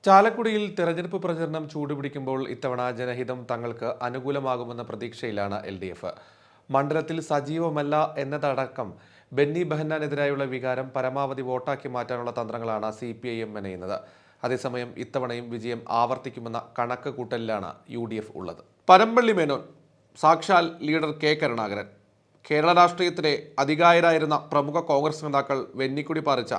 ചാലക്കുടിയിൽ തെരഞ്ഞെടുപ്പ് പ്രചരണം ചൂടുപിടിക്കുമ്പോൾ ഇത്തവണ ജനഹിതം തങ്ങൾക്ക് അനുകൂലമാകുമെന്ന പ്രതീക്ഷയിലാണ് LDF. മണ്ഡലത്തിൽ സജീവമല്ല എന്നതടക്കം ബെന്നി ബെഹന്നാനെതിരായുള്ള വികാരം പരമാവധി വോട്ടാക്കി മാറ്റാനുള്ള തന്ത്രങ്ങളാണ് CPIM മെനയുന്നത്. അതേസമയം ഇത്തവണയും വിജയം ആവർത്തിക്കുമെന്ന കണക്ക് കൂട്ടലിലാണ് UDF ഉള്ളത്. പരമ്പള്ളി മേനോൻ, സാക്ഷാൽ ലീഡർ K. കരുണാകരൻ, കേരള രാഷ്ട്രീയത്തിലെ അധികായരായിരുന്ന പ്രമുഖ കോൺഗ്രസ് നേതാക്കൾ വെന്നിക്കുടി പാറിച്ച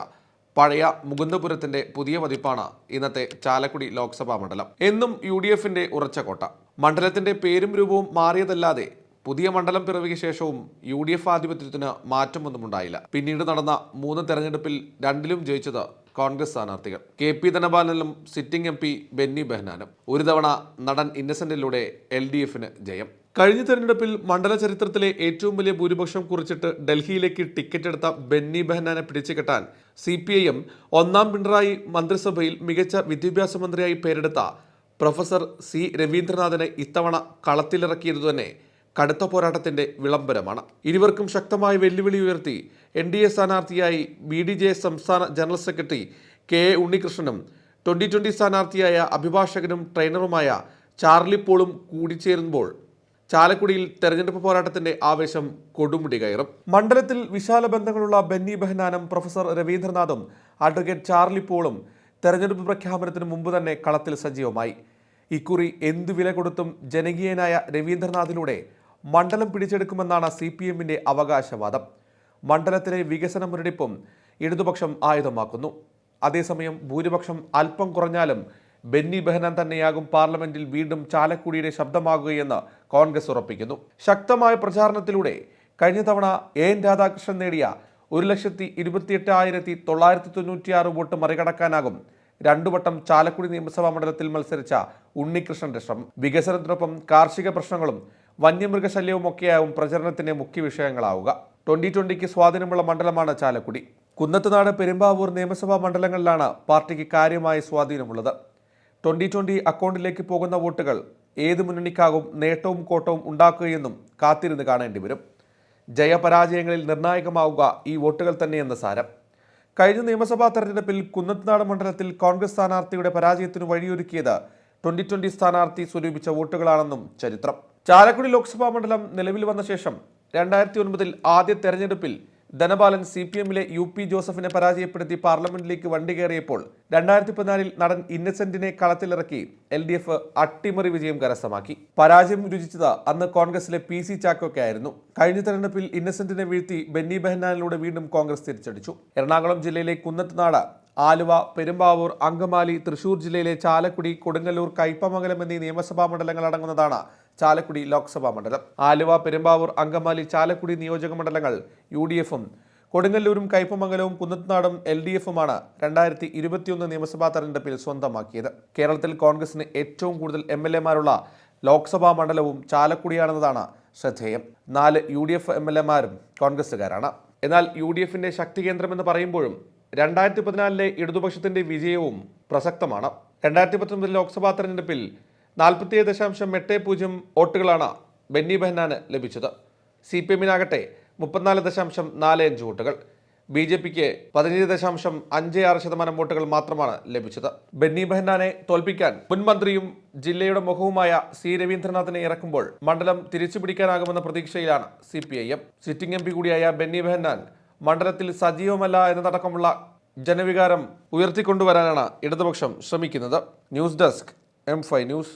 പഴയ മുകുന്ദപുരത്തിന്റെ പുതിയ പതിപ്പാണ് ഇന്നത്തെ ചാലക്കുടി ലോക്സഭാ മണ്ഡലം. എന്നും UDFന്റെ ഉറച്ച കോട്ട. മണ്ഡലത്തിന്റെ പേരും രൂപവും മാറിയതല്ലാതെ പുതിയ മണ്ഡലം പിറവിക്ക് ശേഷവും UDF ആധിപത്യത്തിന് മാറ്റമൊന്നും ഉണ്ടായില്ല. പിന്നീട് നടന്ന 3 തെരഞ്ഞെടുപ്പിൽ 2ലും ജയിച്ചത് കോൺഗ്രസ് സ്ഥാനാർത്ഥികൾ. KP ധനപാലനും സിറ്റിംഗ് MP ബെന്നി ബെഹന്നാനും. ഒരു തവണ നടൻ ഇന്നസെന്റിലൂടെ LDFന് ജയം. കഴിഞ്ഞ തെരഞ്ഞെടുപ്പിൽ മണ്ഡല ചരിത്രത്തിലെ ഏറ്റവും വലിയ ഭൂരിപക്ഷം കുറിച്ചിട്ട് ഡൽഹിയിലേക്ക് ടിക്കറ്റ് എടുത്ത ബെന്നി ബെഹന്നാനെ പിടിച്ചുകെട്ടാൻ CPIM ഒന്നാം പിണറായി മന്ത്രിസഭയിൽ മികച്ച വിദ്യാഭ്യാസ മന്ത്രിയായി പേരെടുത്ത പ്രൊഫസർ C. രവീന്ദ്രനാഥിനെ ഇത്തവണ കളത്തിലിറക്കിയതു തന്നെ കടുത്ത പോരാട്ടത്തിന്റെ വിളംബരമാണ്. ഇരുവർക്കും ശക്തമായ വെല്ലുവിളി ഉയർത്തി NDA സ്ഥാനാർത്ഥിയായി BDJS സംസ്ഥാന ജനറൽ സെക്രട്ടറി KA ഉണ്ണികൃഷ്ണനും 2020 സ്ഥാനാർത്ഥിയായ അഭിഭാഷകനും ട്രെയിനറുമായ ചാർലി പോളും കൂടിച്ചേരുമ്പോൾ ചാലക്കുടിയിൽ തെരഞ്ഞെടുപ്പ് പോരാട്ടത്തിന്റെ ആവേശം കൊടുമുടി കയറും. മണ്ഡലത്തിൽ വിശാല ബന്ധങ്ങളുള്ള ബെന്നി ബെഹന്നാനും പ്രൊഫസർ രവീന്ദ്രനാഥും അഡ്വക്കേറ്റ് ചാർലി പോളും തെരഞ്ഞെടുപ്പ് പ്രഖ്യാപനത്തിന് മുമ്പ് തന്നെ കളത്തിൽ സജീവമായി. ഇക്കുറി എന്തു വില കൊടുത്തും ജനകീയനായ രവീന്ദ്രനാഥിലൂടെ മണ്ഡലം പിടിച്ചെടുക്കുമെന്നാണ് CPIMന്റെ അവകാശവാദം. മണ്ഡലത്തിലെ വികസന മുരടിപ്പും ഇടതുപക്ഷം ആയുധമാക്കുന്നു. അതേസമയം ഭൂരിപക്ഷം അല്പം കുറഞ്ഞാലും ബെന്നി ബെഹന്നാൻ തന്നെയാകും പാർലമെന്റിൽ വീണ്ടും ചാലക്കുടിയുടെ ശബ്ദമാകുകയെന്ന് കോൺഗ്രസ് ഉറപ്പിക്കുന്നു. ശക്തമായ പ്രചാരണത്തിലൂടെ കഴിഞ്ഞ തവണ AN രാധാകൃഷ്ണൻ നേടിയ 1,28,996 വോട്ട് മറികടക്കാനാകും 2 വട്ടം ചാലക്കുടി നിയമസഭാ മണ്ഡലത്തിൽ മത്സരിച്ച ഉണ്ണികൃഷ്ണന്റെ ശ്രമം. വികസനത്തിനൊപ്പം കാർഷിക പ്രശ്നങ്ങളും വന്യമൃഗശല്യവും ഒക്കെയാവും പ്രചരണത്തിന്റെ മുഖ്യ വിഷയങ്ങളാവുക. 2020 സ്വാധീനമുള്ള മണ്ഡലമാണ് ചാലക്കുടി. കുന്നത്തുനാട്, പെരുമ്പാവൂർ നിയമസഭാ മണ്ഡലങ്ങളിലാണ് പാർട്ടിക്ക് കാര്യമായ സ്വാധീനമുള്ളത്. 2020 അക്കൗണ്ടിലേക്ക് പോകുന്ന വോട്ടുകൾ ഏത് മുന്നണിക്കാകും നേട്ടവും കോട്ടവും ഉണ്ടാക്കുകയെന്നും കാത്തിരുന്ന് കാണേണ്ടി വരും. ജയപരാജയങ്ങളിൽ നിർണായകമാവുക ഈ വോട്ടുകൾ തന്നെയെന്ന് സാരം. കഴിഞ്ഞ നിയമസഭാ തെരഞ്ഞെടുപ്പിൽ കുന്നത്തുനാട് മണ്ഡലത്തിൽ കോൺഗ്രസ് സ്ഥാനാർത്ഥിയുടെ പരാജയത്തിന് വഴിയൊരുക്കിയത് 2020 സ്ഥാനാർത്ഥി സ്വരൂപിച്ച വോട്ടുകളാണെന്നും ചരിത്രം. ചാലക്കുടി ലോക്സഭാ മണ്ഡലം നിലവിൽ വന്ന ശേഷം 2009 ആദ്യ തെരഞ്ഞെടുപ്പിൽ ധനപാലൻ CPIMലെ UP ജോസഫിനെ പരാജയപ്പെടുത്തി പാർലമെന്റിലേക്ക് വണ്ടി കയറിയപ്പോൾ 2014 നടൻ ഇന്നസെന്റിനെ കളത്തിലിറക്കി LDF അട്ടിമറി വിജയം കരസ്ഥമാക്കി. പരാജയം രുചിച്ചത് അന്ന് കോൺഗ്രസിലെ PC ചാക്കോയ്ക്ക് ആയിരുന്നു. കഴിഞ്ഞ തെരഞ്ഞെടുപ്പിൽ ഇന്നസെന്റിനെ വീഴ്ത്തി ബെന്നി ബെഹന്നാനിലൂടെ വീണ്ടും കോൺഗ്രസ് തിരിച്ചടിച്ചു. എറണാകുളം ജില്ലയിലെ കുന്നത്തുനാട്, ആലുവ, പെരുമ്പാവൂർ, അങ്കമാലി, തൃശൂർ ജില്ലയിലെ ചാലക്കുടി, കൊടുങ്ങല്ലൂർ, കയ്പമംഗലം എന്നീ നിയമസഭാ മണ്ഡലങ്ങൾ അടങ്ങുന്നതാണ് ചാലക്കുടി ലോക്സഭാ മണ്ഡലം. ആലുവ, പെരുമ്പാവൂർ, അങ്കമാലി, ചാലക്കുടി നിയോജക മണ്ഡലങ്ങൾ UDFും കൊടുങ്ങല്ലൂരും കയ്പമംഗലവും കുന്നത്തുനാടും LDFുമാണ് 2021 നിയമസഭാ തെരഞ്ഞെടുപ്പിൽ സ്വന്തമാക്കിയത്. കേരളത്തിൽ കോൺഗ്രസിന് ഏറ്റവും കൂടുതൽ MLAമാരുള്ള ലോക്സഭാ മണ്ഡലവും ചാലക്കുടിയാണെന്നതാണ് ശ്രദ്ധേയം. 4 UDF MLAമാരും കോൺഗ്രസുകാരാണ്. എന്നാൽ UDFന്റെ ശക്തി കേന്ദ്രമെന്ന് പറയുമ്പോഴും 2014 ഇടതുപക്ഷത്തിന്റെ വിജയവും പ്രസക്തമാണ്. 2019 ലോക്സഭാ തെരഞ്ഞെടുപ്പിൽ 47.80 വോട്ടുകളാണ് ബെന്നി ബെഹന്നാന് ലഭിച്ചത്. CPIMനാകട്ടെ 34.45 വോട്ടുകൾ. BJPക്ക് 17.56% വോട്ടുകൾ മാത്രമാണ് ലഭിച്ചത്. ബെന്നി ബെഹന്നാനെ തോൽപ്പിക്കാൻ മുൻ മന്ത്രിയും ജില്ലയുടെ മുഖവുമായ C. രവീന്ദ്രനാഥിനെ ഇറക്കുമ്പോൾ മണ്ഡലം തിരിച്ചുപിടിക്കാനാകുമെന്ന പ്രതീക്ഷയിലാണ് CPIM. സിറ്റിംഗ് MP കൂടിയായ ബെന്നി ബെഹന്നാൻ മണ്ഡലത്തിൽ സജീവമല്ല എന്നതടക്കമുള്ള ജനവികാരം ഉയർത്തിക്കൊണ്ടുവരാനാണ് ഇടതുപക്ഷം ശ്രമിക്കുന്നത്. News desk M5 news.